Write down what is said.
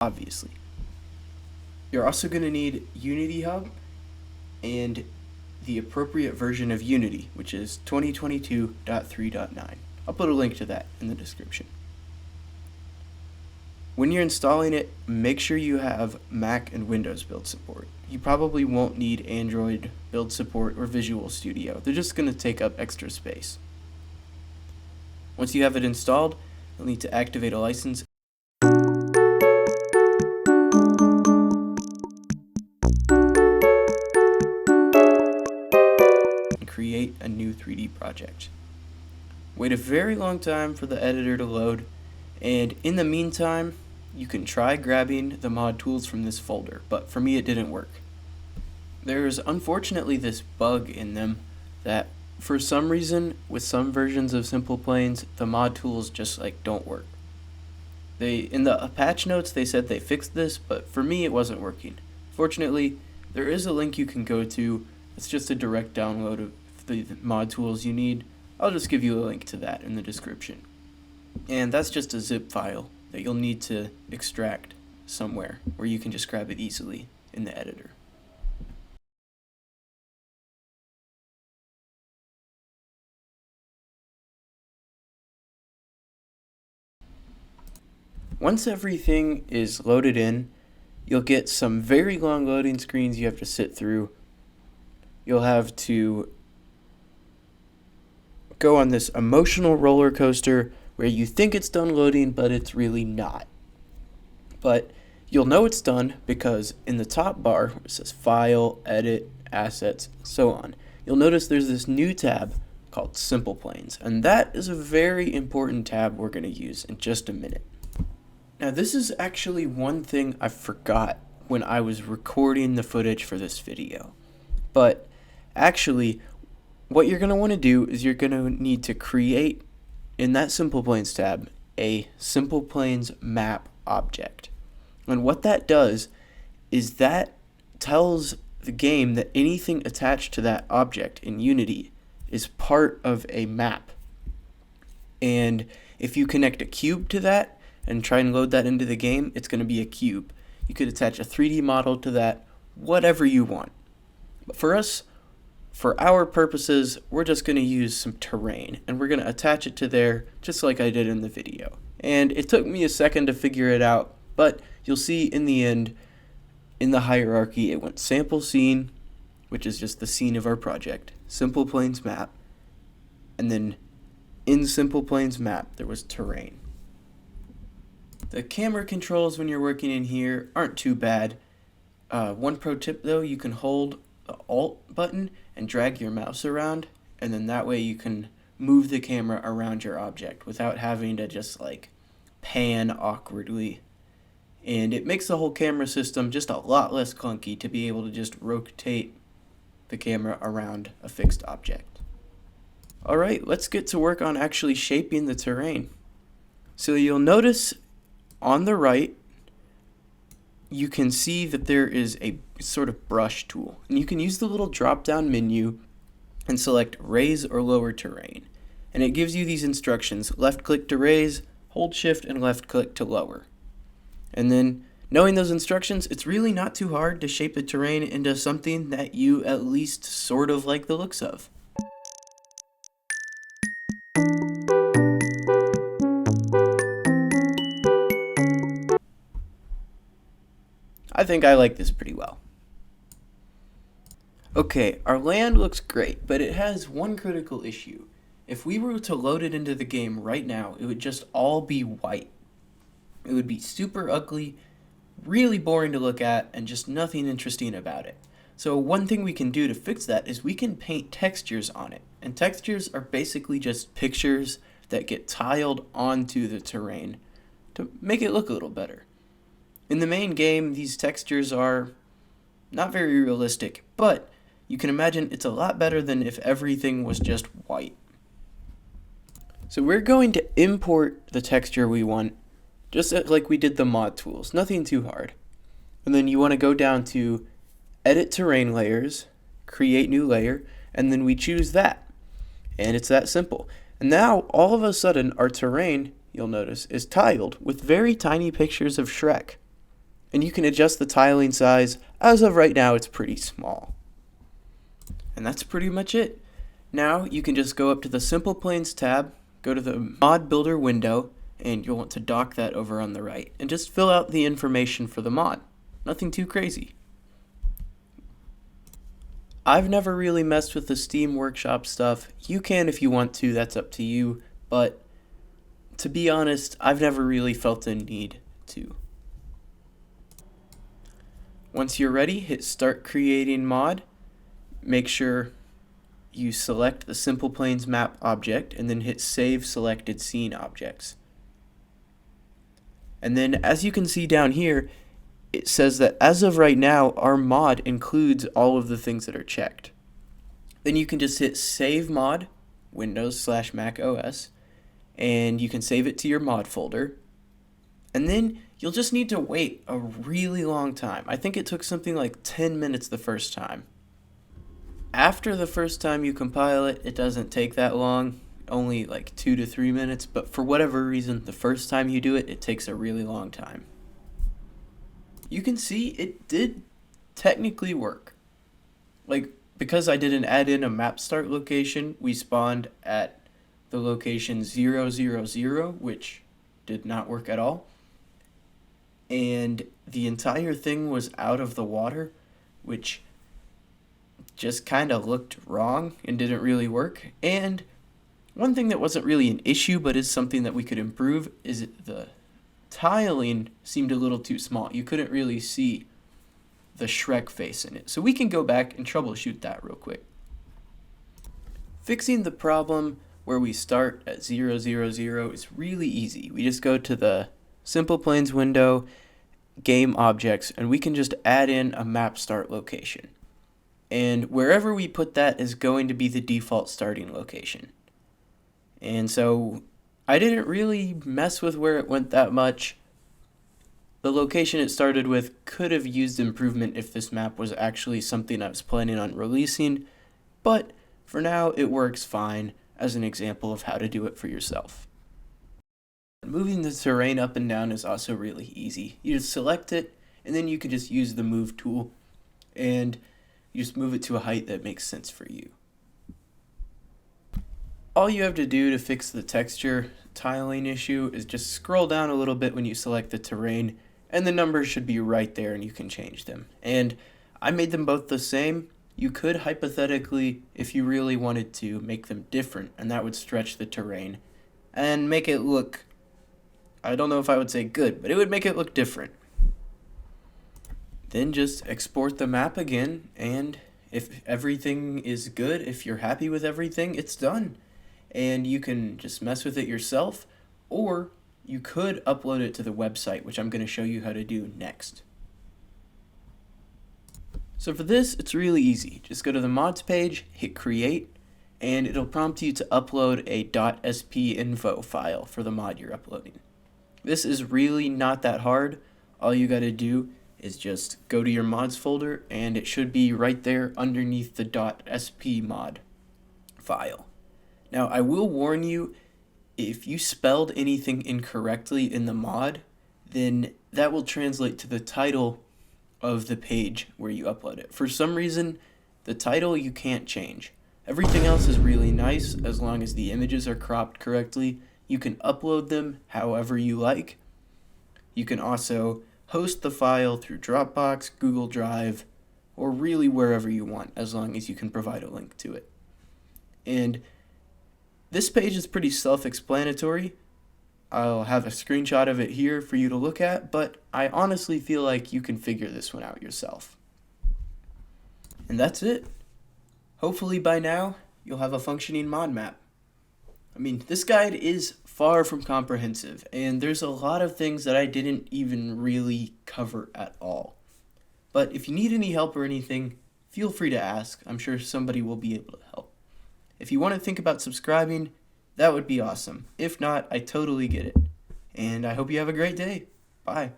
obviously. You're also going to need Unity Hub and the appropriate version of Unity, which is 2022.3.9. I'll put a link to that in the description. When you're installing it, make sure you have Mac and Windows build support. You probably won't need Android build support or Visual Studio. They're just going to take up extra space. Once you have it installed, you'll need to activate a license and create a new 3D project. Wait a very long time for the editor to load, and in the meantime, you can try grabbing the mod tools from this folder, but for me it didn't work. There's unfortunately this bug in them that for some reason with some versions of SimplePlanes the mod tools just don't work. In the patch notes they said they fixed this, but for me it wasn't working. Fortunately, there is a link you can go to. It's just a direct download of the mod tools you need. I'll just give you a link to that in the description. And that's just a zip file that you'll need to extract somewhere where you can just grab it easily in the editor. Once everything is loaded in, you'll get some very long loading screens you have to sit through. You'll have to go on this emotional roller coaster where you think it's done loading, but it's really not. But you'll know it's done because in the top bar, where it says File, Edit, Assets, so on, you'll notice there's this new tab called SimplePlanes, and that is a very important tab we're going to use in just a minute. Now this is actually one thing I forgot when I was recording the footage for this video, but actually what you're going to want to do is you're going to need to create in that SimplePlanes tab a SimplePlanes map object. And what that does is that tells the game that anything attached to that object in Unity is part of a map. And if you connect a cube to that and try and load that into the game, it's going to be a cube. You could attach a 3D model to that, whatever you want. But for us, for our purposes, we're just going to use some terrain, and we're going to attach it to there just like I did in the video. And it took me a second to figure it out, but you'll see in the end, in the hierarchy, it went sample scene, which is just the scene of our project, SimplePlanes map, and then in SimplePlanes map, there was terrain. The camera controls when you're working in here aren't too bad. One pro tip though, you can hold the Alt button and drag your mouse around, and then that way you can move the camera around your object without having to just pan awkwardly. And it makes the whole camera system just a lot less clunky to be able to just rotate the camera around a fixed object. Alright, let's get to work on actually shaping the terrain. So you'll notice on the right, you can see that there is a sort of brush tool, and you can use the little drop down menu and select raise or lower terrain, and it gives you these instructions: left click to raise, hold shift and left click to lower. And then knowing those instructions, it's really not too hard to shape the terrain into something that you at least sort of like the looks of. I think I like this pretty well. Okay, our land looks great, but it has one critical issue. If we were to load it into the game right now, it would just all be white. It would be super ugly, really boring to look at, and just nothing interesting about it. So one thing we can do to fix that is we can paint textures on it. And textures are basically just pictures that get tiled onto the terrain to make it look a little better. In the main game, these textures are not very realistic, but you can imagine it's a lot better than if everything was just white. So we're going to import the texture we want, just like we did the mod tools, nothing too hard. And then you want to go down to Edit Terrain Layers, Create New Layer, and then we choose that. And it's that simple. And now, all of a sudden, our terrain, you'll notice, is tiled with very tiny pictures of Shrek. and you can adjust the tiling size. As of right now, it's pretty small. And that's pretty much it. Now you can just go up to the SimplePlanes tab, go to the Mod Builder window, and you'll want to dock that over on the right, and just fill out the information for the mod. Nothing too crazy. I've never really messed with the Steam Workshop stuff. You can if you want to, that's up to you, but to be honest, I've never really felt the need to. Once you're ready, hit Start Creating Mod. Make sure you select the SimplePlanes map object and then hit Save Selected Scene Objects. And then as you can see down here, it says that as of right now, our mod includes all of the things that are checked. Then you can just hit Save Mod, Windows/Mac OS, and you can save it to your mod folder. And then you'll just need to wait a really long time. I think it took something like 10 minutes the first time. After the first time you compile it, it doesn't take that long, only like 2 to 3 minutes, but for whatever reason, the first time you do it, it takes a really long time. You can see it did technically work. Like, because I didn't add in a map start location, we spawned at the location 000, which did not work at all. And the entire thing was out of the water, which just kind of looked wrong and didn't really work. And one thing that wasn't really an issue, but is something that we could improve, is the tiling seemed a little too small. You couldn't really see the Shrek face in it. So we can go back and troubleshoot that real quick. Fixing the problem where we start at 000 is really easy. We just go to the SimplePlanes window, Game Objects, and we can just add in a map start location. And wherever we put that is going to be the default starting location. And so I didn't really mess with where it went that much. The location it started with could have used improvement if this map was actually something I was planning on releasing, but for now it works fine as an example of how to do it for yourself. Moving the terrain up and down is also really easy. You just select it, and then you can just use the move tool, and you just move it to a height that makes sense for you. All you have to do to fix the texture tiling issue is just scroll down a little bit when you select the terrain, and the numbers should be right there and you can change them. And I made them both the same. You could hypothetically, if you really wanted to, make them different, and that would stretch the terrain and make it look, I don't know if I would say good, but it would make it look different. Then just export the map again, and if everything is good, if you're happy with everything, it's done. And you can just mess with it yourself, or you could upload it to the website, which I'm going to show you how to do next. So for this, it's really easy. Just go to the mods page, hit create, and it'll prompt you to upload a .spinfo file for the mod you're uploading. This is really not that hard. All you got to do is just go to your mods folder, and it should be right there underneath the .spmod file. Now, I will warn you, if you spelled anything incorrectly in the mod, then that will translate to the title of the page where you upload it. For some reason, the title you can't change. Everything else is really nice as long as the images are cropped correctly. You can upload them however you like. You can also host the file through Dropbox, Google Drive, or really wherever you want, as long as you can provide a link to it. And this page is pretty self-explanatory. I'll have a screenshot of it here for you to look at, but I honestly feel like you can figure this one out yourself. And that's it. Hopefully by now, you'll have a functioning mod map. I mean, this guide is far from comprehensive, and there's a lot of things that I didn't even really cover at all. But if you need any help or anything, feel free to ask. I'm sure somebody will be able to help. If you want to think about subscribing, that would be awesome. If not, I totally get it. And I hope you have a great day. Bye.